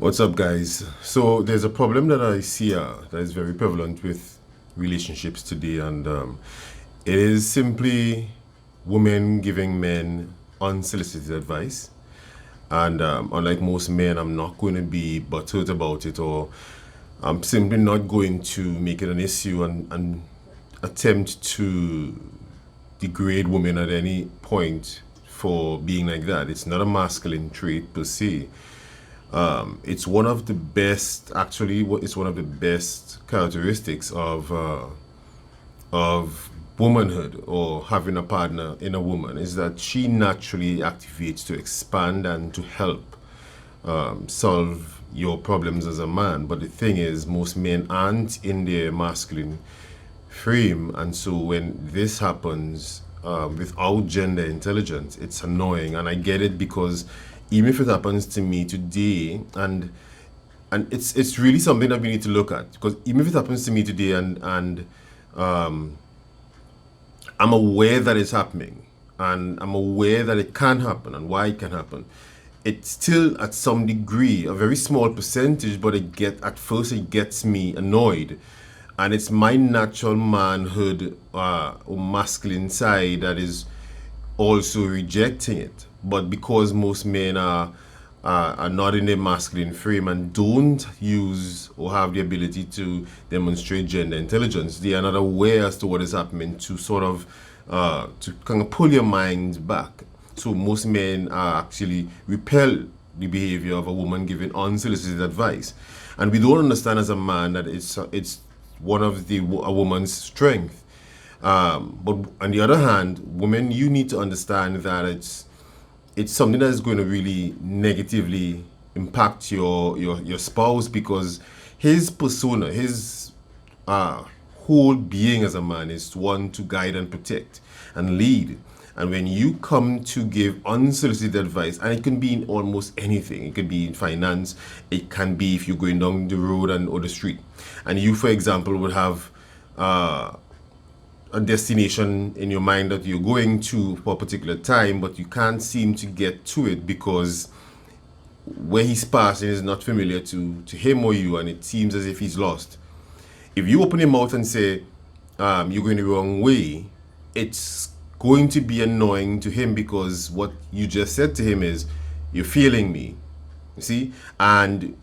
What's up, guys? So there's a problem that I see that is very prevalent with relationships today, and it is simply women giving men unsolicited advice. And unlike most men, I'm not going to be butthurt about it, or I'm simply not going to make it an issue and attempt to degrade women at any point for being like that. It's not a masculine trait per se. It's one of the best, actually, it's one of the best characteristics of womanhood or having a partner in a woman is that she naturally activates to expand and to help solve your problems as a man. But the thing is, most men aren't in their masculine frame, and so when this happens without gender intelligence, it's annoying. And I get it because even if it happens to me today, and it's really something that we need to look at, because even if it happens to me today and I'm aware that it's happening, and I'm aware that it can happen and why it can happen. It's still at some degree a very small percentage, but at first it gets me annoyed, and it's my natural manhood or masculine side that is also rejecting it. But because most men are not in their masculine frame and don't use or have the ability to demonstrate gender intelligence, they are not aware as to what is happening to sort of to kind of pull your mind back. So most men actually repel the behavior of a woman giving unsolicited advice, and we don't understand as a man that it's one of a woman's strength. But on the other hand, women, you need to understand that it's something that is going to really negatively impact your spouse, because his persona, his uh, whole being as a man is one to guide and protect and lead. And when you come to give unsolicited advice, and it can be in almost anything, it could be in finance, it can be if you're going down the road or the street, and you, for example, would have a destination in your mind that you're going to for a particular time, but you can't seem to get to it because where he's passing is not familiar to him or you, and it seems as if he's lost. If you open your mouth and say you're going the wrong way, it's going to be annoying to him, because what you just said to him is, "You're feeling me." You see? And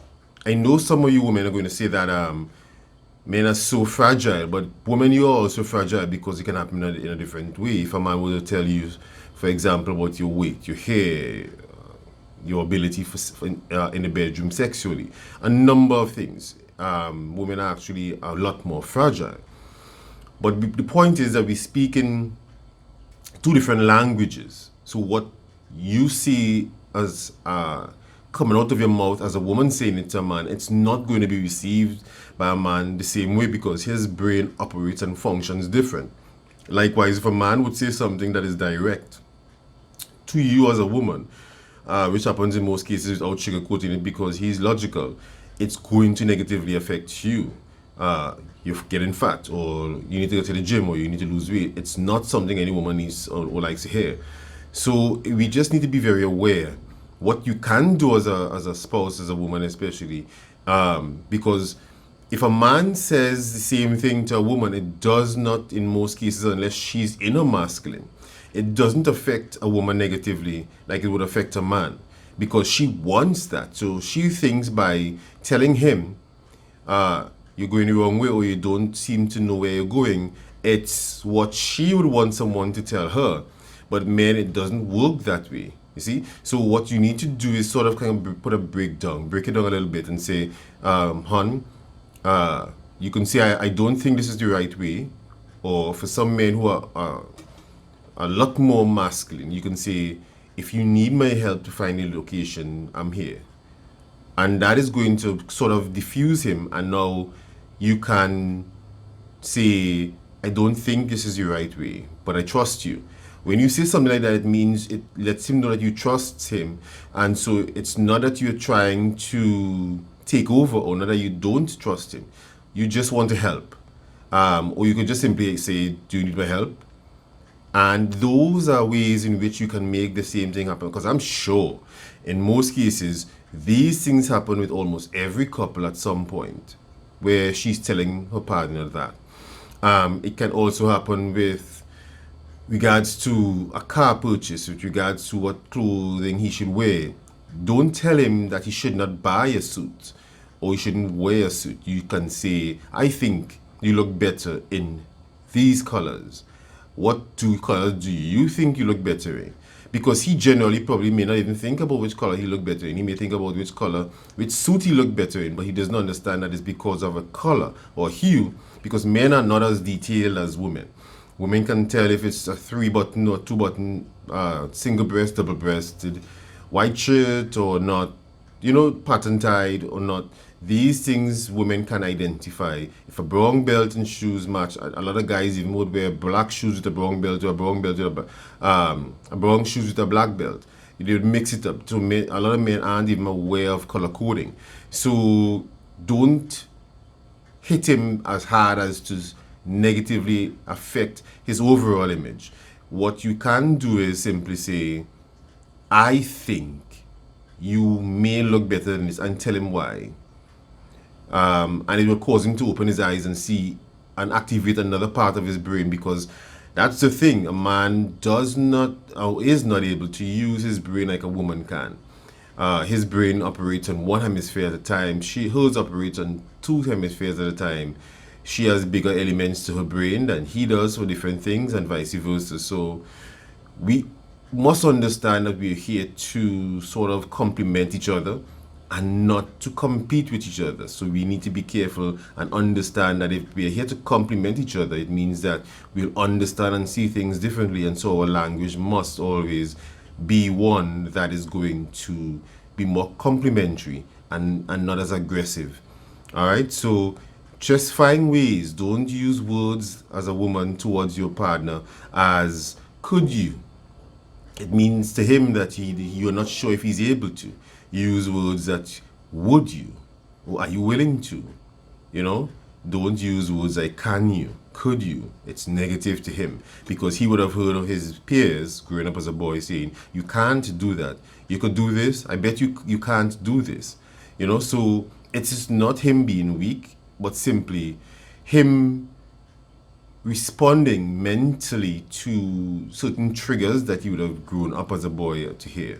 I know some of you women are going to say that men are so fragile, but women, you are also fragile, because it can happen in a different way. If a man were to tell you, for example, about your weight, your hair, your ability in the bedroom sexually, a number of things, women are actually a lot more fragile. But the point is that we speak in two different languages. So what you see as coming out of your mouth as a woman saying it to a man, it's not going to be received by a man the same way, because his brain operates and functions different. Likewise, if a man would say something that is direct to you as a woman, which happens in most cases without sugarcoating it because he's logical, it's going to negatively affect you. You're getting fat, or you need to go to the gym, or you need to lose weight. It's not something any woman needs or likes to hear. So we just need to be very aware what you can do as a spouse, as a woman especially, because if a man says the same thing to a woman, it does not, in most cases, unless she's in a masculine, it doesn't affect a woman negatively like it would affect a man, because she wants that. So she thinks by telling him, you're going the wrong way, or you don't seem to know where you're going, it's what she would want someone to tell her. But men, it doesn't work that way. You see? So what you need to do is sort of kind of put a break it down a little bit and say, hon, you can say, I don't think this is the right way. Or for some men who are a lot more masculine, you can say, if you need my help to find a location, I'm here. And that is going to sort of diffuse him, and now you can say, I don't think this is the right way, but I trust you. When you say something like that, it means it lets him know that you trust him. And so it's not that you're trying to take over, or not that you don't trust him. You just want to help. Or you could just simply say, do you need my help? And those are ways in which you can make the same thing happen. Because I'm sure in most cases, These things happen with almost every couple at some point, where she's telling her partner that. It can also happen with regards to a car purchase, with regards to what clothing he should wear. Don't tell him that he should not buy a suit or he shouldn't wear a suit. You can say, I think you look better in these colors. What two colors do you think you look better in? Because he generally probably may not even think about which color he look better in. He may think about which suit he look better in, but he does not understand that it's because of a color or hue, because men are not as detailed as women. Women can tell if it's a 3-button or 2-button, single breast, double breasted, white shirt or not, pattern tied or not. These things women can identify. If a brown belt and shoes match, a lot of guys even would wear black shoes with a brown belt, or a brown belt with a brown shoes with a black belt. They would mix it up. So a lot of men aren't even aware of color coding. So don't hit him as hard as to negatively affect his overall image. What you can do is simply say, I think you may look better than this, and tell him why. And it will cause him to open his eyes and see and activate another part of his brain, because that's the thing. A man does not or is not able to use his brain like a woman can. His brain operates on one hemisphere at a time. Hers operates on 2 hemispheres at a time. She has bigger elements to her brain than he does for different things, and vice versa. So we must understand that we're here to sort of complement each other and not to compete with each other. So we need to be careful and understand that if we're here to complement each other, it means that we'll understand and see things differently. And so our language must always be one that is going to be more complementary and not as aggressive. All right, so just find ways. Don't use words as a woman towards your partner as could you. It means to him that you're not sure if he's able to. Use words that would you, or are you willing to? Don't use words like can you, could you. It's negative to him, because he would have heard of his peers growing up as a boy saying, you can't do that. You could do this. I bet you can't do this. So it's just not him being weak, but simply him responding mentally to certain triggers that he would have grown up as a boy to hear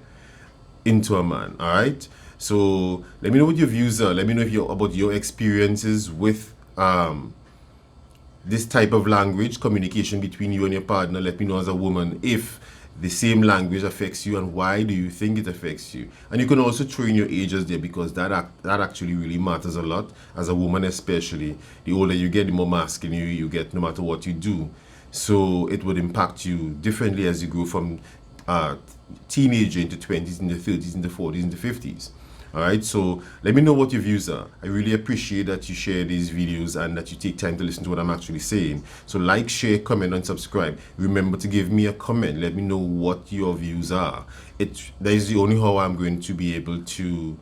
into a man. All right, so let me know what your views are. Let me know about your experiences with this type of language communication between you and your partner. Let me know as a woman if the same language affects you, and why do you think it affects you. And you can also throw in your ages there, because that actually really matters a lot. As a woman especially, the older you get, the more masculine you get, no matter what you do. So it would impact you differently as you go from teenager into 20s, into 30s, into 40s, into 50s. All right, so let me know what your views are. I really appreciate that you share these videos and that you take time to listen to what I'm actually saying. So like, share, comment, and subscribe. Remember to give me a comment. Let me know what your views are. That is the only how I'm going to be able to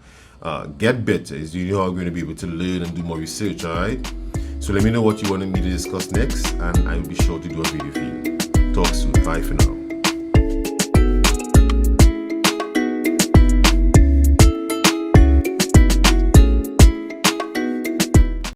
get better. It's the only how I'm going to be able to learn and do more research. All right, so let me know what you want me to discuss next, and I will be sure to do a video for you. Talk soon. Bye for now.